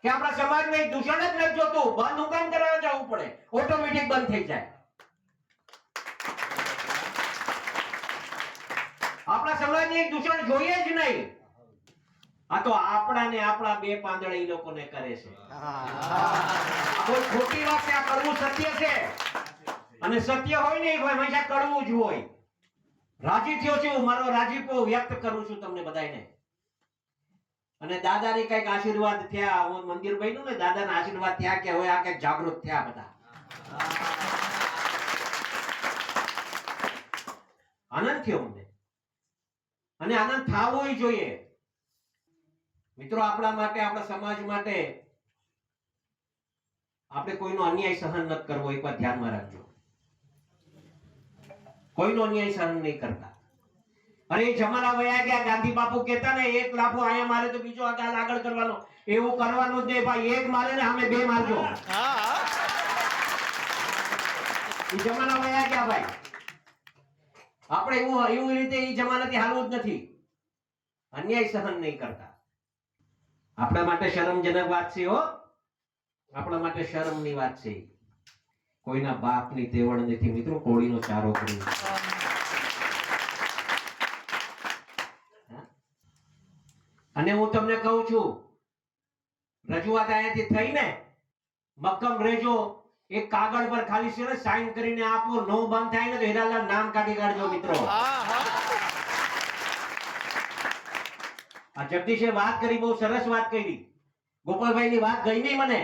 કે આપણા સમાજમાં એક દૂષણ જ નથી જોતું, બંધ હું કામ કરવા જવું પડે, ઓટોમેટિક બંધ થઈ જાય. આપણા સમાજની એક દૂષણ જોઈએ જ નહીં. આ તો આપણા બે પાંદડા ઈ લોકોને કરે છે. આ કોઈ ખોટી વાત છે, આ કડવું સત્ય છે. અને સત્ય હોય ને ભાઈ હંમેશા કડવું જ હોય. રાજી થયો છું, મારો રાજીપો વ્યક્ત કરું છું તમને બધાને. અને દાદાની કઈક આશીર્વાદ થયા, હું મંદિર બન્યું ને, દાદાના આશીર્વાદ થયા કે હવે આ કઈક જાગૃત થયા બધા. આનંદ થયો અમને, અને આનંદ થવો જોઈએ મિત્રો. આપણા માટે, આપણા સમાજ માટે આપણે કોઈનો અન્યાય સહન નથી કરવો, એક વાર ધ્યાનમાં રાખજો. કોઈનો અન્યાય સહન નહીં કરતા. અરે એ જમાના વયા ગયા. ગાંધી બાપુ કહેતા ને, એક લાફો અહીંયા મારે તો બીજો આગળ કરવાનો. એવું કરવાનું જ નહીં ભાઈ. એક મારે ને સામે બે મારજો. એ જમાના વયા ગયા ભાઈ. આપણે એવું રીતે એ જમાનાથી હાલવું જ નથી. અન્યાય સહન નહીં કરતા. આપણા માટે શરમજનક વાત છે હો. આપણા માટે શરમની વાત છે. કોઈના બાપની તેવડ નથી મિત્રો કોળીનો ચારો કરી. અને હું તમને કહું છું, રજૂઆત અહીંયાથી થઈને મક્કમ રહેજો. એક કાગળ પર ખાલી છે ને સાઈન કરીને આપો. નો બંધ થાય ને તો હીરાલાલ નામ કાઢી કાઢજો મિત્રો. આ જગદીશે વાત કરી, બહુ સરસ વાત કરી. ગોપાલભાઈ ની વાત ગઈ નહીં મને.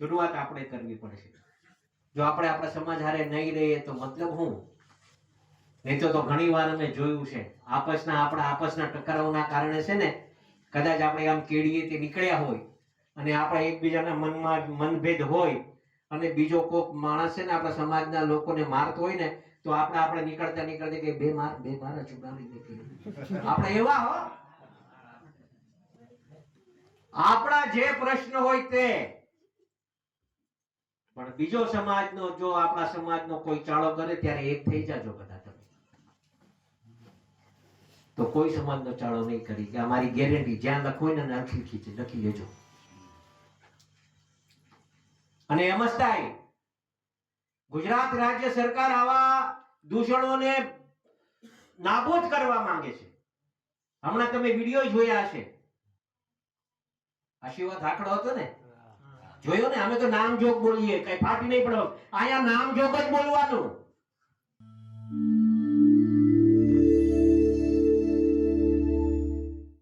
શરૂઆત આપણે કરવી પડશે. જો આપણે આપણા સમાજ હારે નહીં રહીએ તો મતલબ હું? નહીં તો ઘણી વાર અમે જોયું છે, આપસના ટકરાવના કારણે છે ને, કદાચ આપણે આમ કેડીએ તે નીકળ્યા હોય અને આપણે એકબીજાના મનમાં મનભેદ હોય અને બીજો કોક માણસ છે ને આપણા સમાજના લોકોને મારતો હોય ને, તો આપણે નીકળતા કે બે માર ચુકાવી દે. આપણે એવા હો. આપણા જે પ્રશ્ન હોય તે, પણ બીજો સમાજનો, જો આપણા સમાજનો કોઈ ચાળો કરે ત્યારે એક થઈ જાજો બધા તમે. તો કોઈ સમાજનો ચાળો નહીં કરી કે અમારી ગેરંટી. જ્યાં લખો ને લખી લેજો. અને એમ જ થાય. ગુજરાત રાજ્ય સરકાર આવા દૂષણોને નાબૂદ કરવા માંગે છે. હમણાં તમે વિડીયો જોયા હશે. આશીર્વાદ આંકડો હતો ને, જોયો ને? અમે તો નામ જોગ બોલીએ, કઈ ફાટી નહીં પડો. અહીંયા નામ જોગ જ બોલવાનું.